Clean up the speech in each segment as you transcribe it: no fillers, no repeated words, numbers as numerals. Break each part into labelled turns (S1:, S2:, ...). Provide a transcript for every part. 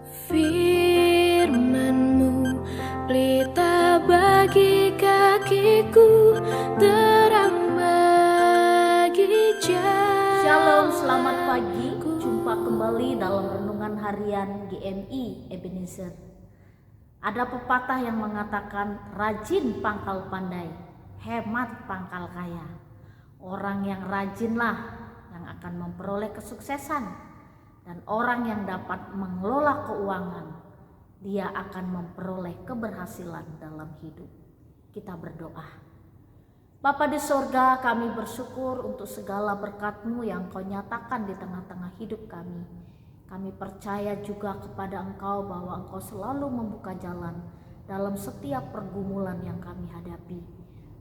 S1: Firman-Mu pelita bagi kakiku, terang bagi jalan.
S2: Shalom, selamat pagi. Jumpa kembali dalam renungan harian GMI Ebenezer. Ada pepatah yang mengatakan, rajin pangkal pandai, hemat pangkal kaya. Orang yang rajinlah yang akan memperoleh kesuksesan. Dan orang yang dapat mengelola keuangan, dia akan memperoleh keberhasilan dalam hidup. Kita berdoa. Bapa di sorga, kami bersyukur untuk segala berkat-Mu yang Kau nyatakan di tengah-tengah hidup kami. Kami percaya juga kepada Engkau bahwa Engkau selalu membuka jalan dalam setiap pergumulan yang kami hadapi.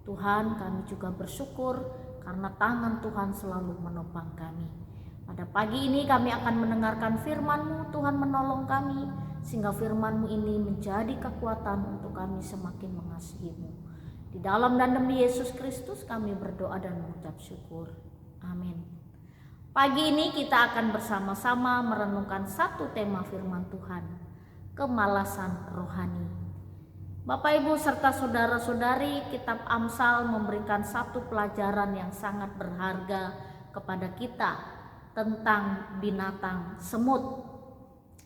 S2: Tuhan, kami juga bersyukur karena tangan Tuhan selalu menopang kami. Pada pagi ini kami akan mendengarkan firman-Mu. Tuhan menolong kami sehingga firman-Mu ini menjadi kekuatan untuk kami semakin mengasihi-Mu. Di dalam dan demi Yesus Kristus kami berdoa dan mengucap syukur. Amin. Pagi ini kita akan bersama-sama merenungkan satu tema firman Tuhan, kemalasan rohani. Bapak, Ibu, serta saudara-saudari, kitab Amsal memberikan satu pelajaran yang sangat berharga kepada kita tentang binatang semut.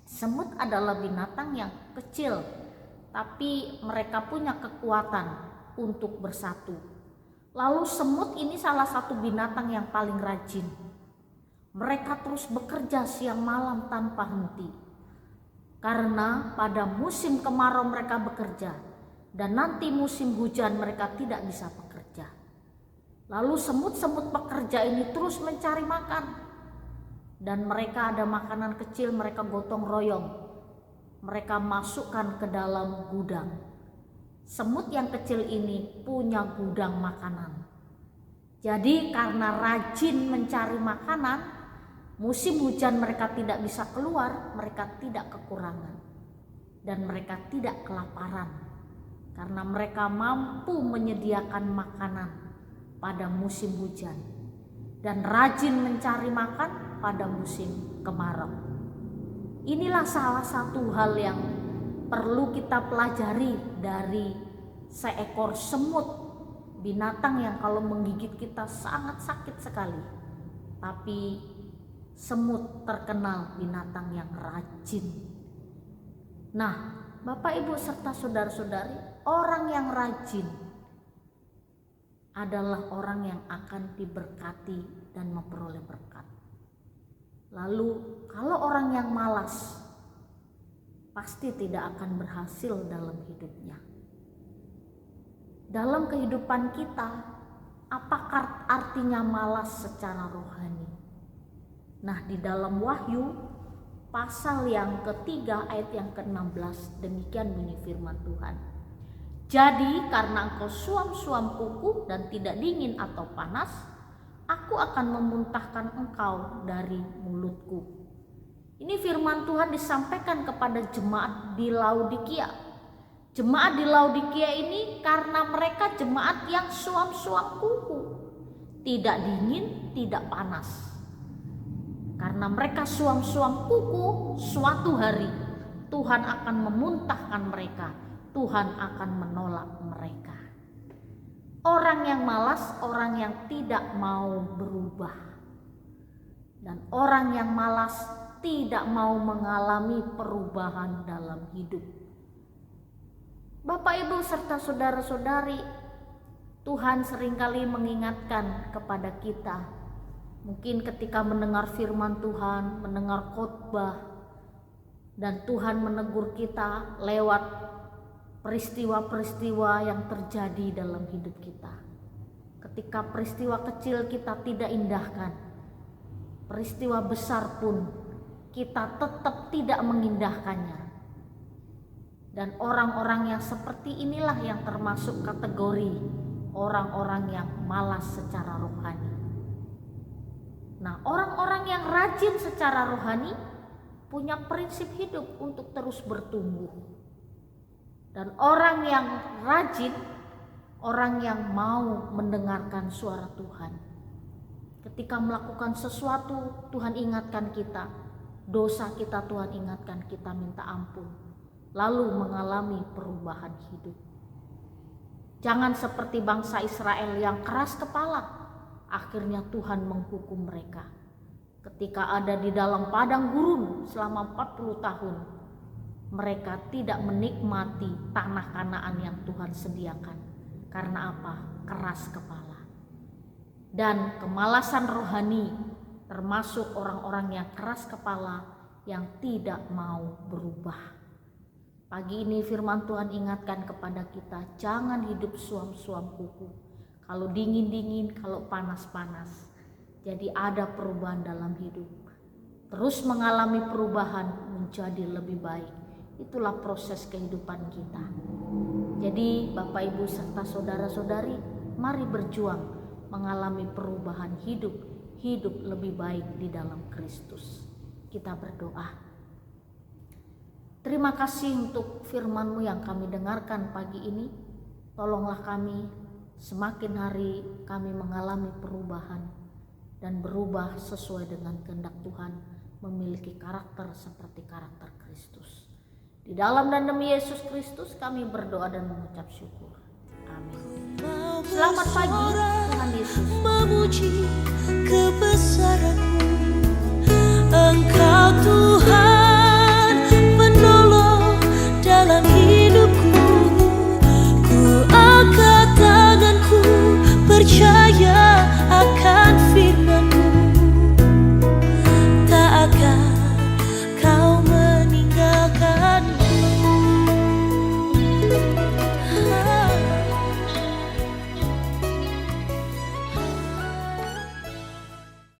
S2: Semut adalah binatang yang kecil, tapi mereka punya kekuatan untuk bersatu. Lalu semut ini salah satu binatang yang paling rajin. Mereka terus bekerja siang malam tanpa henti. Karena pada musim kemarau mereka bekerja, dan nanti musim hujan mereka tidak bisa bekerja. Lalu semut-semut pekerja ini terus mencari makan. Dan mereka ada makanan kecil, mereka gotong royong. Mereka masukkan ke dalam gudang. Semut yang kecil ini punya gudang makanan. Jadi karena rajin mencari makanan, musim hujan mereka tidak bisa keluar, mereka tidak kekurangan. Dan mereka tidak kelaparan. Karena mereka mampu menyediakan makanan pada musim hujan. Dan rajin mencari makan pada musim kemarau. Inilah salah satu hal yang perlu kita pelajari dari seekor semut, binatang yang kalau menggigit kita sangat sakit sekali. Tapi semut terkenal binatang yang rajin. Nah, Bapak, Ibu, serta saudara-saudari, orang yang rajin adalah orang yang akan diberkati dan memperoleh berkat. Lalu kalau orang yang malas pasti tidak akan berhasil dalam hidupnya. Dalam kehidupan kita, apakah artinya malas secara rohani? Nah, di dalam Wahyu pasal yang ketiga ayat yang ke-16 demikian bunyi firman Tuhan. Jadi karena engkau suam-suam kuku dan tidak dingin atau panas, aku akan memuntahkan engkau dari mulutku. Ini firman Tuhan disampaikan kepada jemaat di Laodikia. Jemaat di Laodikia ini karena mereka jemaat yang suam-suam kuku. Tidak dingin, tidak panas. Karena mereka suam-suam kuku, suatu hari Tuhan akan memuntahkan mereka. Tuhan akan menolak mereka. Orang yang malas, orang yang tidak mau berubah. Dan orang yang malas tidak mau mengalami perubahan dalam hidup. Bapak, Ibu, serta saudara-saudari, Tuhan seringkali mengingatkan kepada kita. Mungkin ketika mendengar firman Tuhan, mendengar khotbah, dan Tuhan menegur kita lewat peristiwa-peristiwa yang terjadi dalam hidup kita. Ketika peristiwa kecil kita tidak indahkan, peristiwa besar pun kita tetap tidak mengindahkannya. Dan orang-orang yang seperti inilah yang termasuk kategori orang-orang yang malas secara rohani. Nah, orang-orang yang rajin secara rohani punya prinsip hidup untuk terus bertumbuh. Dan orang yang rajin, orang yang mau mendengarkan suara Tuhan. Ketika melakukan sesuatu, Tuhan ingatkan kita, dosa kita Tuhan ingatkan, kita minta ampun, lalu mengalami perubahan hidup. Jangan seperti bangsa Israel yang keras kepala, akhirnya Tuhan menghukum mereka. Ketika ada di dalam padang gurun selama 40 tahun, mereka tidak menikmati tanah Kanaan yang Tuhan sediakan. Karena apa? Keras kepala. Dan kemalasan rohani, termasuk orang-orang yang keras kepala yang tidak mau berubah. Pagi ini firman Tuhan ingatkan kepada kita, jangan hidup suam-suam kuku. Kalau dingin-dingin, kalau panas-panas. Jadi ada perubahan dalam hidup. Terus mengalami perubahan menjadi lebih baik. Itulah proses kehidupan kita. Jadi Bapak Ibu serta saudara-saudari, mari berjuang mengalami perubahan hidup lebih baik di dalam Kristus. Kita berdoa. Terima kasih untuk firman-Mu yang kami dengarkan pagi ini. Tolonglah kami, semakin hari kami mengalami perubahan dan berubah sesuai dengan kehendak Tuhan, memiliki karakter seperti karakter Kristus. Di dalam dan demi Yesus Kristus kami berdoa dan mengucap syukur. Amin. Selamat pagi, Tuhan Yesus.
S1: Memuji kebesaran-Mu, Engkau Tuhan.